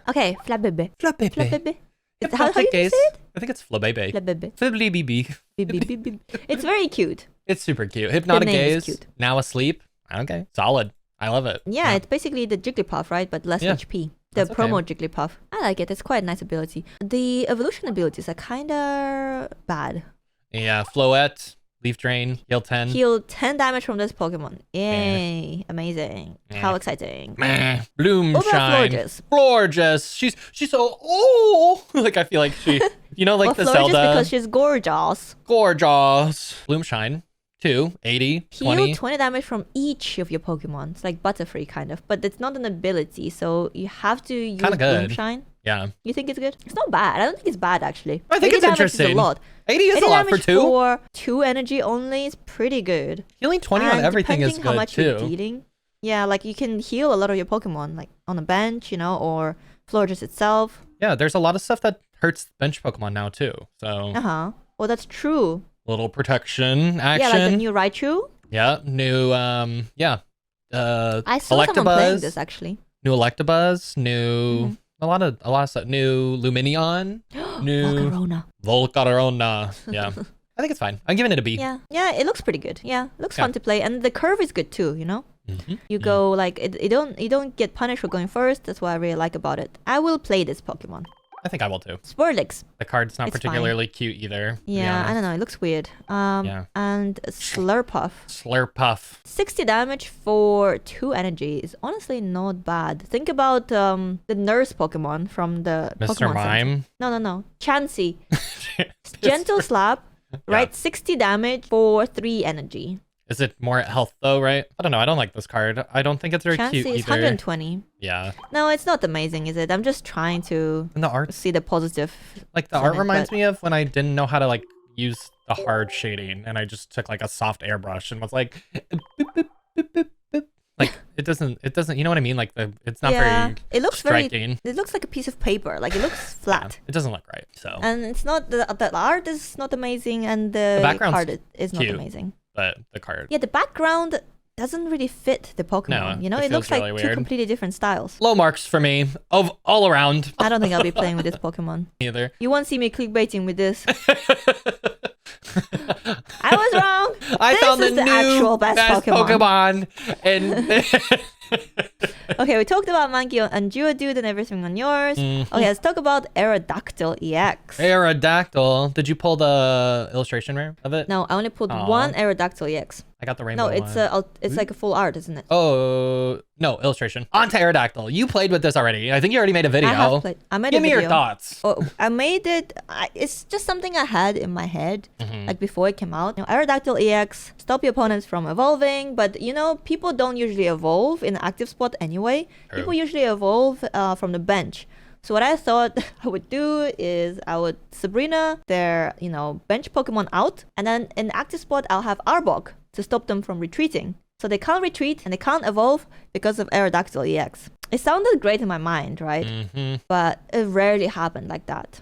Okay, Flabébé. Flabébé. Flabébé. Yep, How I'll you take say Ace. it? I think it's Flabébé. Flabébé. Flabébé. Bip. It's very cute. It's super cute. Hypnotic name is Gaze. cute. Now asleep. Okay. Solid. I love it. Yeah, it's basically the Jigglypuff, right? But less Yeah. HP. The That's promo okay. Jigglypuff. I like it. It's quite a nice ability. The evolution abilities are kind of bad. Yeah. Floette. Leaf Drain. Heal 10. Heal 10 damage from this Pokemon. Yay. Amazing. How exciting. Meh. Bloom What about Shine. Florges? Florges. She's so like I feel like she you know like Well, the Florges Zelda because she's gorgeous. gorgeous. Bloom Shine. 2, 80, Heal 20. 20 damage from each of your Pokemon. It's like Butterfree kind of, but it's not an ability, so you have to use Kinda good. Moonshine. Yeah. You think it's good? It's not bad. I don't think it's bad actually. I think 80 it's damage interesting. Is a lot. 80 is 80 a lot for damage 2. For 2 energy only is pretty good. Healing 20 on And everything is depending how good much too. you're dealing, yeah, like you can heal a lot of your Pokemon, like on a bench, you know, or Florges itself. Yeah, there's a lot of stuff that hurts bench Pokemon now too. So Well, that's true. little protection action. Yeah, like the new Raichu. Yeah, new I saw someone playing this actually. New Electabuzz, new a lot of stuff. New Lumineon, new Volcarona. Volcarona. Yeah. I think it's fine. I'm giving it a B. Yeah, it looks pretty good. Yeah, it looks fun to play, and the curve is good too. You know, you go like you don't get punished for going first. That's what I really like about it. I will play this Pokemon. I think I will too. Swirlix. The card's not It's particularly cute either. to be Yeah, I honest. don't know. It looks weird. Yeah. And Slurpuff. Slurpuff. 60 damage for 2 energy is honestly not bad. Think about the nurse Pokemon from the Mr. Pokemon Center. Mime. No. Chansey. Gentle Slap, right? 60 damage for 3 energy. Is it more health though, right? I don't know. I don't like this card. I don't think it's very cute Chansey is either. 120. Yeah. No, it's not amazing, is it? I'm just trying to And the art, see the positive. like the in art it, reminds but- me of when I didn't know how to like use the hard shading and I just took like a soft airbrush and was like, boop, boop, boop, boop, boop. Like it doesn't. You know what I mean? Like it's not Yeah, very it looks striking. It looks like a piece of paper. Like it looks flat. It doesn't look right. So. And it's not the art is not amazing, and the background's card is not cute. amazing. But the card. Yeah, the background doesn't really fit the Pokemon. No, you know, it it looks feels like really two weird. completely different styles. Low marks for me of all around. I don't think I'll be playing with this Pokemon. Either. You won't see me clickbaiting with this. I was wrong. I This found is the the actual best Pokemon. And Okay, we talked about Mankey and Geodude and everything on yours. Mhm. Okay, let's talk about Aerodactyl EX. Aerodactyl. Did you pull the illustration rare of it? No, I only pulled Aw. one Aerodactyl EX. I got the rainbow No, it's one. it's like a full art, isn't it? Oh, no, illustration. On to Aerodactyl. You played with this already. I think you already made a video. I have played. I made Give a me video. your thoughts. Oh, I made it. It's just something I had in my head, Mhm. like before it came out. You know, Aerodactyl EX, stop your opponents from evolving, but you know, people don't usually evolve in the active spot anyway. True. People usually evolve from the bench. So what I thought I would do is I would Sabrina their, you know, bench Pokemon out, and then in the active spot I'll have Arbok to stop them from retreating. So they can't retreat and they can't evolve because of Aerodactyl EX. It sounded great in my mind, right? Mhm. But it rarely happened like that.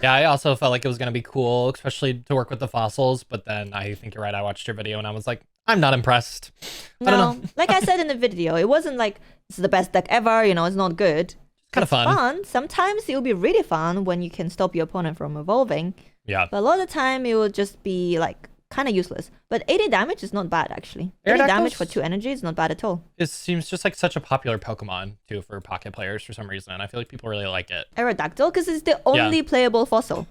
Yeah, I also felt like it was going to be cool, especially to work with the fossils. But then I think you're right. I watched your video and I was like, I'm not impressed. I don't No, know. like I said in the video, it wasn't like this is the best deck ever, you know, it's not good. Kind of It's fun. Sometimes it will be really fun when you can stop your opponent from evolving. Yeah. But a lot of the time it will just be like kind of useless. But 80 damage is not bad actually. 80 damage for 2 energy is not bad at all. It seems just like such a popular Pokemon too for Pocket players for some reason. I feel like people really like it. Aerodactyl, because it's the only playable fossil.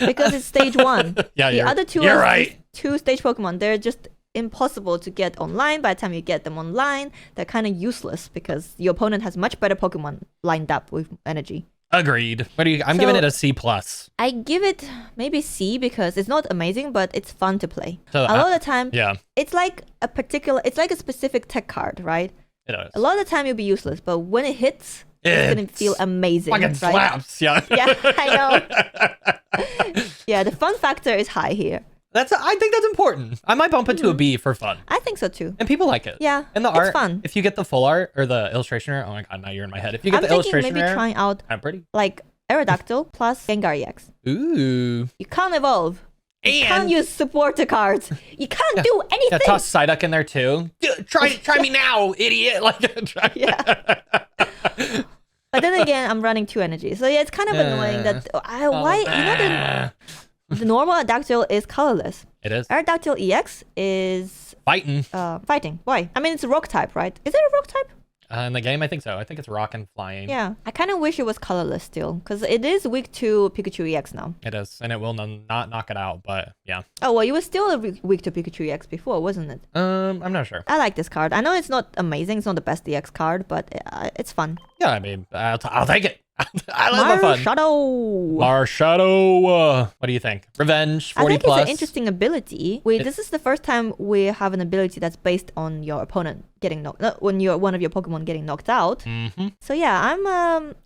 Because it's stage 1. Yeah, The other two you're are right. 2 stage Pokemon. They're just impossible to get online. By the time you get them online, they're kind of useless because your opponent has much better Pokemon lined up with energy. Agreed. What do you? I'm So- giving it a C plus. I give it maybe C because it's not amazing, but it's fun to play. So A lot of the time, yeah, it's like a specific tech card, right? it is. A lot of the time it'll be useless, but when it hits, it's gonna feel amazing. Fucking right? slaps. Yeah. Yeah, I know. Yeah, the fun factor is high here. I think that's important. I might bump it to a B for fun. I think so too. And people like it. Yeah, And the it's art, fun. if you get the full art or the illustration rare, oh my god, now you're in my head. If you get I'm the thinking illustration maybe rare, trying out I'm pretty. like Aerodactyl plus Gengar EX. Ooh. You can't evolve. You can't And use supporter cards. You can't do yeah, anything. toss Psyduck in there too. Try me now, idiot. Like try. Yeah. But then again, I'm running 2 energy. So yeah, it's kind of annoying that why you know the normal Aerodactyl is colorless. It is. Aerodactyl EX is Fighting. fighting. Why? I mean, it's a rock type, right? Is it a rock type? In the game, I think so. I think it's rock and flying. Yeah. I kind of wish it was colorless still, because it is weak to Pikachu EX now. It is, and it will not knock it out, but yeah. Oh, well, it was still weak to Pikachu EX before, wasn't it? I'm not sure. I like this card. I know it's not amazing. It's not the best EX card, but it's fun. Yeah, I mean, I'll take it. I love the fun. Marshadow. Marshadow. What do you think? Revenge, 40 I think plus. it's an interesting ability. This is the first time we have an ability that's based on your opponent getting knocked, when one of your Pokemon getting knocked out. Mm-hmm. So yeah,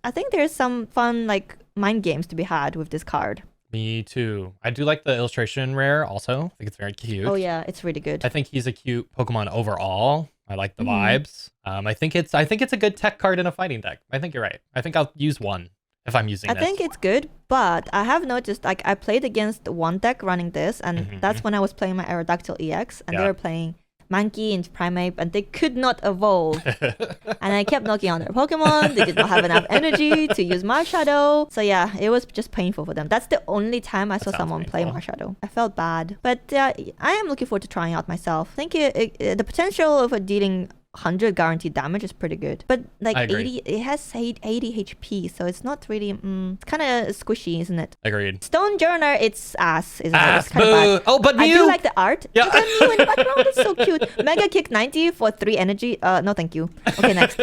I think there's some fun like mind games to be had with this card. Me too. I do like the illustration rare also. I think it's very cute. Oh yeah, it's really good. I think he's a cute Pokemon overall. I like the Mm-hmm. vibes. I think it's a good tech card in a fighting deck. I think you're right. I think I'll use one if I'm using I this. think it's good, but I have noticed like I played against one deck running this, and that's when I was playing my Aerodactyl EX, and they Yeah. were playing Mankey and Primeape, and they could not evolve. And I kept knocking on their Pokemon. They did not have enough energy to use Marshadow. So yeah, it was just painful for them. That's the only time I saw sounds someone play painful. Marshadow. I felt bad, but I am looking forward to trying out myself. I think the potential of it dealing 100 guaranteed damage is pretty good, but like I agree. 80, it has 80 HP, so it's not really. It's kind of squishy, isn't it? Agreed. Stone Journer, it's ass, isn't it? Ass, It's kind of boo. bad. Oh, but I Mew. do like the art. Yeah. Look at Mew in the background. It's so cute. Mega Kick 90 for 3 energy. No, thank you. Okay, next.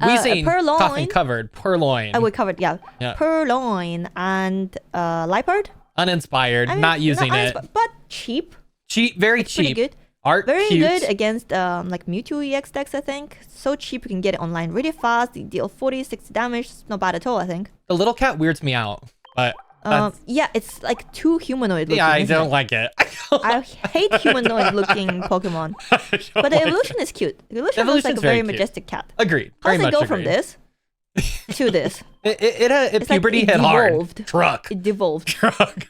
Weezing, Purloin. coffin covered. Purloin. We covered, yeah. Yeah. Purloin and Liepard. Uninspired. I mean, not using it. but cheap. Cheap. Very It's pretty cheap. good. Art Very cute. good against like Mewtwo EX decks, I think. So cheap, you can get it online really fast. You deal 40, 60 damage. It's not bad at all, I think. The little cat weirds me out, but Yeah, it's like too humanoid looking. Yeah, I isn't don't it? like it. I hate humanoid looking Pokemon. But the evolution is cute. The evolution looks like a very majestic cat. Agreed. How Very does it much go from agreed. this to this? It like puberty it hit hard. devolved. Truck. It devolved. Truck.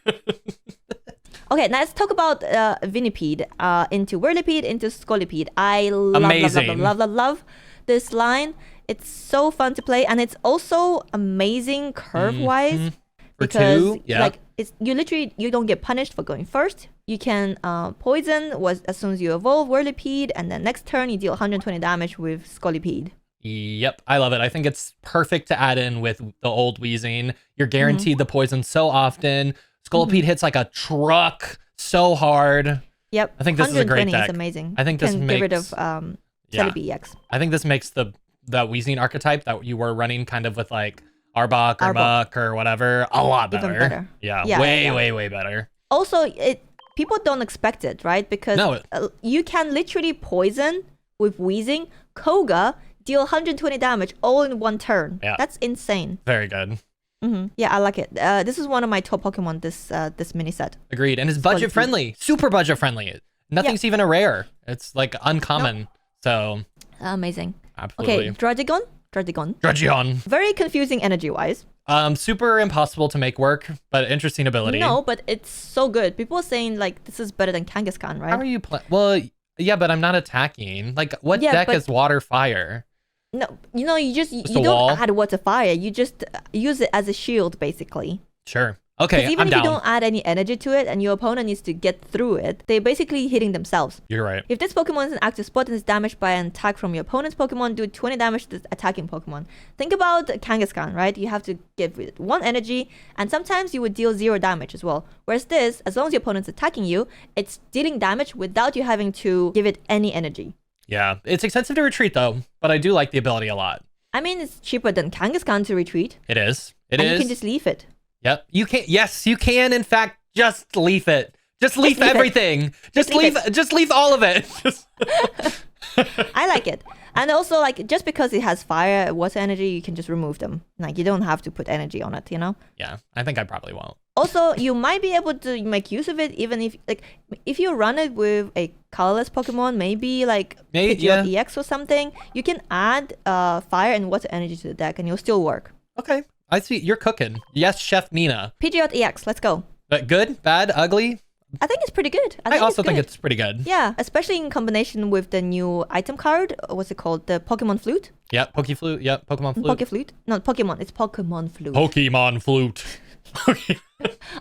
Okay, now let's talk about Vinipede into Whirlipede into Scolipede. I Amazing. love this line. It's so fun to play, and it's also amazing curve-wise because two, yeah. like you don't get punished for going first. You can poison as soon as you evolve Whirlipede, and then next turn you deal 120 damage with Scolipede. Yep, I love it. I think it's perfect to add in with the old Wheezing. You're guaranteed the poison so often. Scolipede hits like a truck so hard. Yep. I think this is a great deck. Is amazing. I think you this can makes get rid of Celebi EX. I think this makes the Wheezing archetype that you were running kind of with like Arbok or Muck or whatever a lot better. Even better. Yeah, way better. Also, people don't expect it, right? Because you can literally poison with Wheezing, Koga, deal 120 damage all in one turn. Yeah. That's insane. Very good. Yeah, I like it. This is one of my top Pokemon, this mini set. Agreed. And it's budget friendly. Super budget friendly. Nothing's even a rare. It's like uncommon. So amazing. Absolutely. Okay, Druddigon. Druddigon. Very confusing energy-wise. Super impossible to make work, but interesting ability. No, but it's so good. People are saying like this is better than Kangaskhan, right? How are you playing? Well, yeah, but I'm not attacking. Like, what deck is water fire? No, you don't wall? add water fire. You just use it as a shield, basically. Sure. Okay, Because even I'm if down. you don't add any energy to it and your opponent needs to get through it, they're basically hitting themselves. You're right. If this Pokemon is an active spot and is damaged by an attack from your opponent's Pokemon, do 20 damage to the attacking Pokemon. Think about Kangaskhan, right? You have to give it 1 energy, and sometimes you would deal 0 damage as well. Whereas this, as long as your opponent's attacking you, it's dealing damage without you having to give it any energy. Yeah, it's expensive to retreat though, but I do like the ability a lot. I mean, it's cheaper than Kangaskhan to retreat. It is. And you can just leave it. Yep. You can. Yes, you can. In fact, just leave it. Just leave everything. Just leave all of it. I like it. And also, like, just because it has fire, water energy, you can just remove them. Like, you don't have to put energy on it, you know? Yeah, I think I probably won't. Also, you might be able to make use of it even if you run it with a colorless Pokemon, maybe like Pidgeot EX or something, you can add fire and water energy to the deck and it'll still work. Okay. I see. You're cooking. Yes, Chef Nina. Pidgeot EX, let's go. But good, bad, ugly? I think it's pretty good. I also think it's pretty good. Yeah, especially in combination with the new item card. What's it called? The Pokemon Flute? Yep, Pokeflute. Yep, Pokemon Flute. Pokeflute? No, Pokemon. It's Pokemon Flute. Pokemon Flute.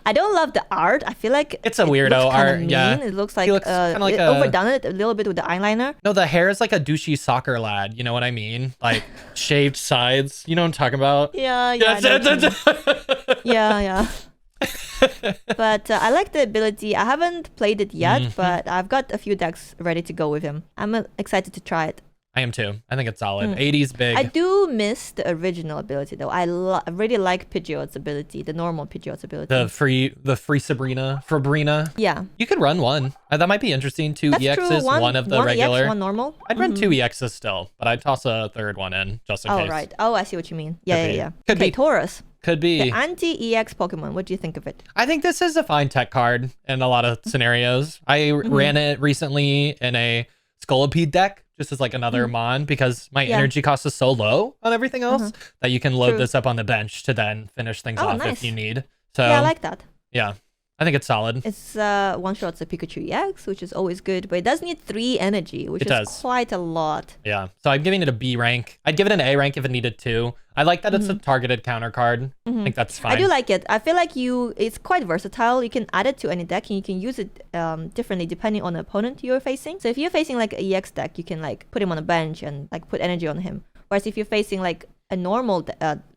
I don't love the art. I feel like it's a weirdo art. Mean. Yeah, It looks like, like overdone it a little bit with the eyeliner. No, the hair is like a douchey soccer lad. You know what I mean? Like shaved sides. You know what I'm talking about? Yeah. Yeah. But I like the ability. I haven't played it yet, but I've got a few decks ready to go with him. I'm excited to try it. I am too. I think it's solid. 80s big. I do miss the original ability though. I really like Pidgeot's ability, the normal Pidgeot's ability. The free Sabrina. Yeah. You could run one. That might be interesting. 2 That's EXs, true. one of the regular. EX, one normal. I'd run 2 EXs still, but I'd toss a third one in just in case. Oh, right. Oh, I see what you mean. Yeah. Could be. Tauros. Could be. The anti-EX Pokemon. What do you think of it? I think this is a fine tech card in a lot of scenarios. I ran it recently in a Scolipede deck, just as like another mon, because my energy cost is so low on everything else that you can load this up on the bench to then finish things off if you need. So yeah, I like that. Yeah, I think it's solid. It's one-shots a Pikachu EX, which is always good, but it does need 3 energy, which is quite a lot. Yeah, so I'm giving it a B rank. I'd give it an A rank if it needed 2. I like that it's a targeted counter card. I think that's fine. I do like it. I feel like it's quite versatile. You can add it to any deck and you can use it differently depending on the opponent you're facing. So if you're facing like a EX deck, you can like put him on a bench and like put energy on him. Whereas if you're facing like a normal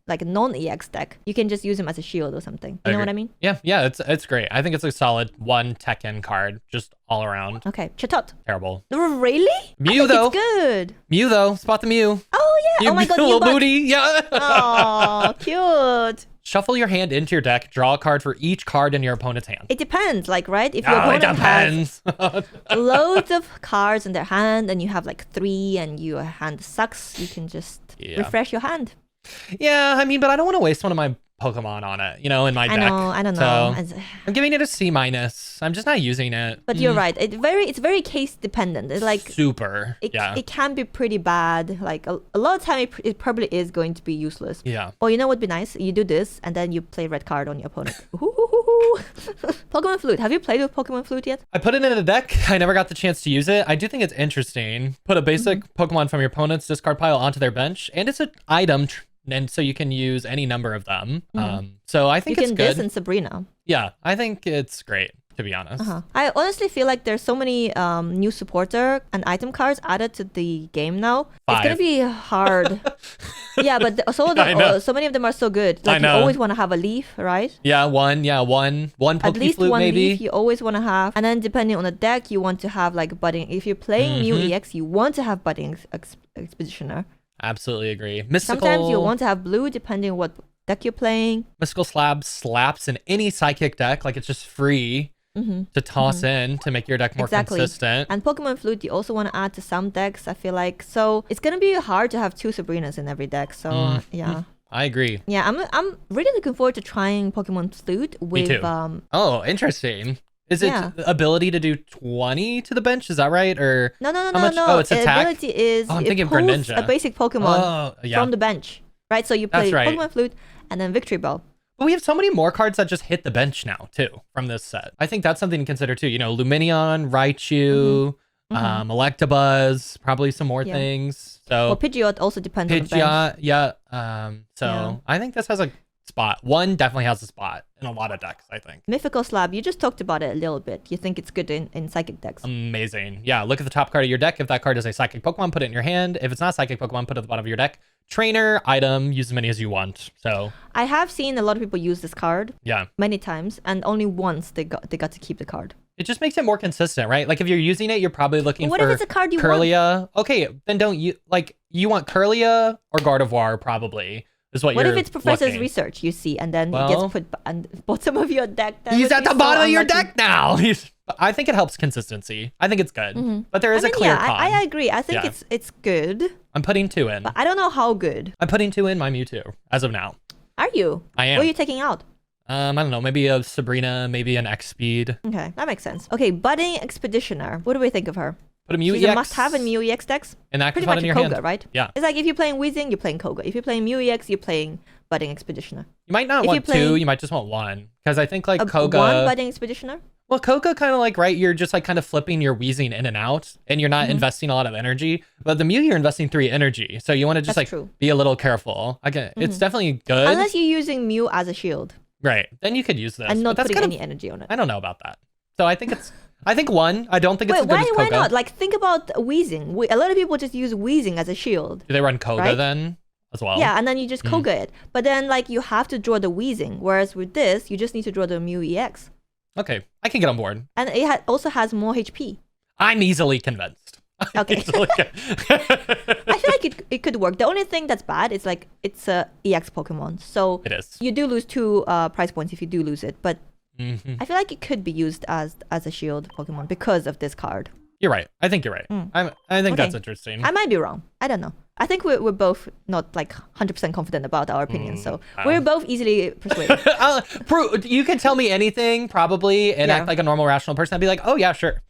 like a non-EX deck, you can just use him as a shield or something. You know what I mean? Yeah, it's great. I think it's a solid 1 Tekken card, just all around. Okay, Chatot. Terrible. Really? Mew though. It's good. Mew though. Spot the Mew. Oh yeah. Oh my god, little booty. Yeah. Oh, cute. Shuffle your hand into your deck. Draw a card for each card in your opponent's hand. It depends, like, right? If your opponent has loads of cards in their hand and you have like 3 and your hand sucks, you can just refresh your hand. Yeah, I mean, but I don't want to waste one of my Pokemon on it, you know, in my I deck. know, I don't So know. I'm giving it a C minus. I'm just not using it. But you're right. It's very case dependent. It's like super. it can be pretty bad. Like a lot of time, it probably is going to be useless. Yeah. Or you know what would be nice? You do this and then you play red card on your opponent. Ooh. Pokemon Flute. Have you played with Pokemon Flute yet? I put it in a deck. I never got the chance to use it. I do think it's interesting. Put a basic Pokemon from your opponent's discard pile onto their bench, and it's an item, and so you can use any number of them. So I think you it's can good. this and Sabrina. Yeah, I think it's great, to be honest. I honestly feel like there's so many new supporter and item cards added to the game now. 5. It's gonna be hard. Yeah, but so many of them are so good. Like you always want to have a leaf, right? Yeah, one Poke At least Flute one maybe. leaf you always want to have, and then depending on the deck, you want to have like budding. If you're playing Mew EX, you want to have budding Expeditioner. Absolutely agree. Mystical. Sometimes you want to have blue, depending on what deck you're playing. Mystical Slab slaps in any psychic deck, like it's just free to toss in to make your deck more consistent. And Pokemon Flute, you also want to add to some decks, I feel like. So it's gonna be hard to have 2 Sabrinas in every deck. So yeah. I agree. Yeah, I'm really looking forward to trying Pokemon Flute with Me too. Oh, interesting. Is it ability to do 20 to the bench? Is that right? Or no. Oh, it's attack. Ability is I'm it thinking pulls Greninja. a basic Pokemon from the bench, right? So you play Pokemon Flute and then Victory Bell. But we have so many more cards that just hit the bench now too from this set. I think that's something to consider too. You know, Lumineon, Raichu, Electabuzz, probably some more things. So well, Pidgeot also depends on the bench. So I think this has a spot. One definitely has a spot in a lot of decks, I think. Mythical Slab, you just talked about it a little bit. You think it's good in psychic decks. Amazing. Yeah, look at the top card of your deck. If that card is a psychic Pokemon, put it in your hand. If it's not a psychic Pokemon, put it at the bottom of your deck. Trainer, item, use as many as you want. So I have seen a lot of people use this card. Yeah. Many times, and only once they got to keep the card. It just makes it more consistent, right? Like if you're using it, you're probably looking what for if it's a card you Curlia. want? Okay, then don't you you want Curlia or Gardevoir probably. Is what if you're it's Professor's looking. Research you see, and then it gets put at the bottom of your deck? He's at the bottom of your deck now. I think it helps consistency. I think it's good, but there is a clear con. I agree. I think it's good. I'm putting 2 in. But I don't know how good. I'm putting 2 in my Mewtwo as of now. Are you? I am. What are you taking out? I don't know. Maybe a Sabrina, maybe an X-Speed. Okay, that makes sense. Okay, Budding Expeditioner. What do we think of her? Put a Mew She's EX. a must-have in Mew EX decks. An active Pretty much in your Koga, hand. right? Yeah. It's like if you're playing Weezing, you're playing Koga. If you're playing Mew EX, you're playing Budding Expeditioner. You might not want 2. You might just want 1. Because I think like Koga. 1 Budding Expeditioner? Well, Koga kind of like, right, you're just like kind of flipping your Weezing in and out, and you're not investing a lot of energy. But the Mew, you're investing 3 energy. So you want to just be a little careful. Again, it's definitely good. Unless you're using Mew as a shield. Right. Then you could use this. And not but that's putting any energy on it. I don't know about that. So I think it's... I think 1. I don't think it's as good as Koga. Why not? Like, think about Weezing. A lot of people just use Weezing as a shield. Do they run Koga then as well? Yeah, and then you just Koga it. But then, like, you have to draw the Weezing. Whereas with this, you just need to draw the Mew EX. Okay, I can get on board. And it also has more HP. I'm easily convinced. Okay. I feel like it could work. The only thing that's bad is like it's a EX Pokemon. So it is. You do lose 2 price points if you do lose it. But I feel like it could be used as a shield Pokemon because of this card. You're right. I think you're right. I think that's interesting. I might be wrong. I don't know. I think we're both not like 100% confident about our opinions. So we're both easily persuaded. You can tell me anything probably and act like a normal rational person. I'd be like, oh yeah, sure.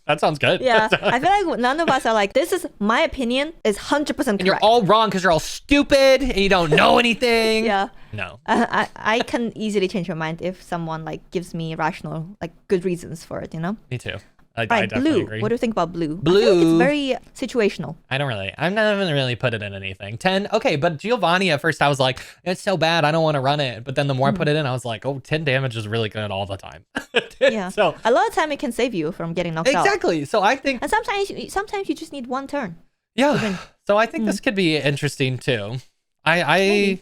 That sounds good. Yeah. I feel like none of us are like, this is my opinion is 100% correct. And you're all wrong because you're all stupid and you don't know anything. Yeah. No. I can easily change my mind if someone like gives me rational, like good reasons for it, you know? Me too. I Right, definitely blue. agree. What do you think about blue? Blue. I feel like it's very situational. I'm not even really put it in anything. 10. Okay, but Giovanni at first I was like, it's so bad, I don't want to run it. But then the more I put it in, I was like, oh, 10 damage is really good all the time. Yeah. So a lot of time it can save you from getting knocked out. exactly. So I think And sometimes you just need 1 turn. yeah. So I think this could be interesting too. B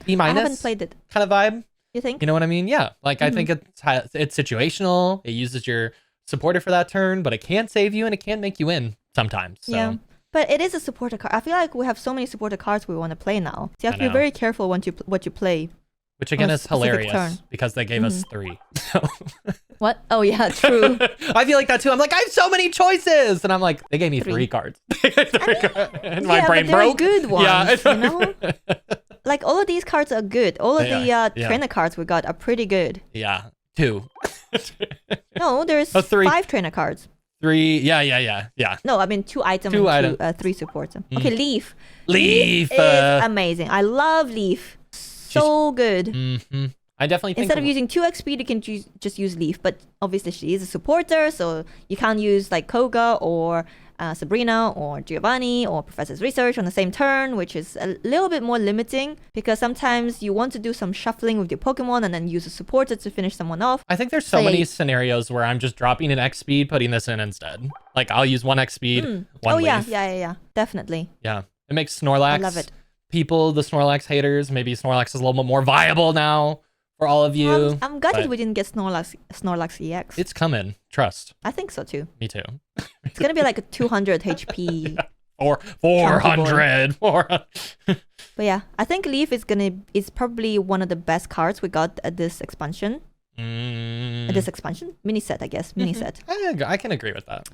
minus. I haven't played it. Kind of vibe. You think? You know what I mean? Yeah. Like I think it's situational. It uses your supporter for that turn, but it can save you and it can make you win sometimes. So. Yeah. But it is a supporter card. I feel like we have so many supporter cards we want to play now. So you have to be very careful what you play. Which again is hilarious turn. because they gave us 3. So. What? Oh yeah, true. I feel like that too. I'm like, I have so many choices, and I'm like, they gave me 3 cards. And my brain but they're broke. good ones. Yeah, you know. like all of these cards are good. All of Yeah, the trainer cards we got are pretty good. Yeah, 2. No, there's Oh, 3. 5 trainer cards. 3. Yeah. No, I mean 2 items Two and item. 3 supports. Okay, Leaf. Leaf. is amazing. I love Leaf. So good. I definitely think Instead of using 2 XP, you can just use Leaf. But obviously, she is a supporter, so you can't use like Koga or Sabrina or Giovanni or Professor's Research on the same turn, which is a little bit more limiting because sometimes you want to do some shuffling with your Pokemon and then use a supporter to finish someone off. I think there's so many scenarios where I'm just dropping an X speed, putting this in instead. Like I'll use 1 X speed, 1 Oh Leaf. yeah, definitely. Yeah, it makes Snorlax. I love it. People, the Snorlax haters, maybe Snorlax is a little bit more viable now for all of you. I'm gutted but we didn't get Snorlax EX. It's coming. Trust. I think so too. Me too. It's gonna be like a 200 HP. Or 400. But yeah, I think Leaf is probably one of the best cards we got at this expansion. At this expansion? Mini set, I guess. Mini set. I can agree with that.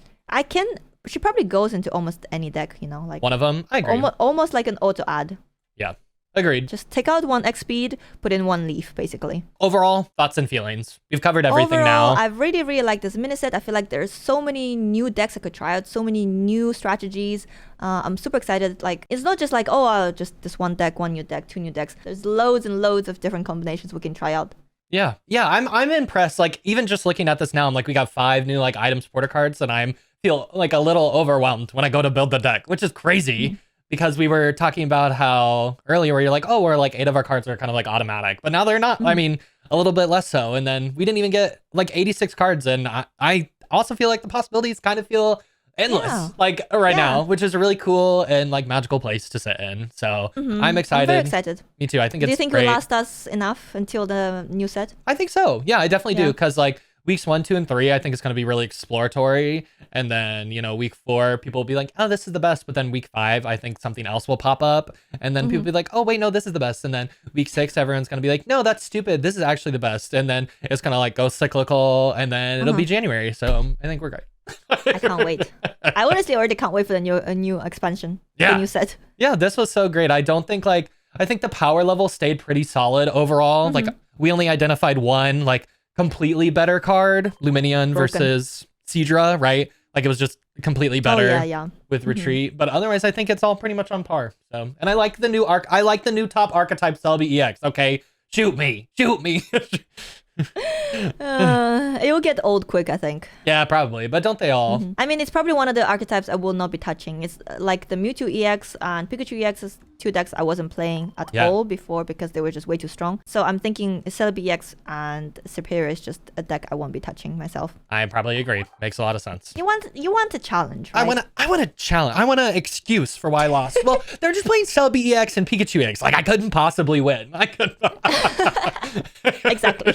She probably goes into almost any deck, you know, like One of them, I agree. almost like an auto add. Yeah, agreed. Just take out 1 X speed, put in 1 Leaf, basically. Overall, thoughts and feelings. We've covered everything Overall, now. I really like this mini set. I feel like there's so many new decks I could try out, so many new strategies. I'm super excited. Like, it's not just like, oh, just this 1 deck, 1 new deck, 2 new decks. There's loads and loads of different combinations we can try out. Yeah, I'm impressed. Like, even just looking at this now, I'm like, we got 5 new like item supporter cards, and I feel like a little overwhelmed when I go to build the deck, which is crazy. Because we were talking about how earlier where you're like, oh, we're like 8 of our cards are kind of like automatic, but now they're not. I mean, a little bit less so. And then we didn't even get like 86 cards. And I also feel like the possibilities kind of feel endless like right now, which is a really cool and like magical place to sit in. So I'm excited. I'm very excited. Me too. I think Do you think great. it'll last us enough until the new set? I think so. Yeah, I definitely do. Because like weeks 1, 2, and 3, I think it's going to be really exploratory. And then, you know, week 4, people will be like, oh, this is the best. But then week 5, I think something else will pop up. And then people will be like, oh, wait, no, this is the best. And then week 6, everyone's going to be like, no, that's stupid. This is actually the best. And then it's going to like go cyclical. And then it'll be January. So I think we're great. I can't wait. I honestly already can't wait for the new expansion. Yeah. The new set. Yeah, this was so great. I think the power level stayed pretty solid overall. Like we only identified 1 like completely better card, Luminion versus Seadra, right? Like it was just completely better with Retreat. But otherwise, I think it's all pretty much on par. So, and I like the new I like the new top archetype Celebi EX. Okay, shoot me. It will get old quick, I think. Yeah, probably. But don't they all? I mean, it's probably one of the archetypes I will not be touching. It's like the Mewtwo EX and Pikachu EX is 2 decks I wasn't playing at all before because they were just way too strong. So I'm thinking Celebi EX and Serperior is just a deck I won't be touching myself. I probably agree. Makes a lot of sense. You want a challenge, right? I want a challenge. I want an excuse for why I lost. Well, they're just playing Celebi EX and Pikachu EX. Like I couldn't possibly win. I couldn't. Exactly.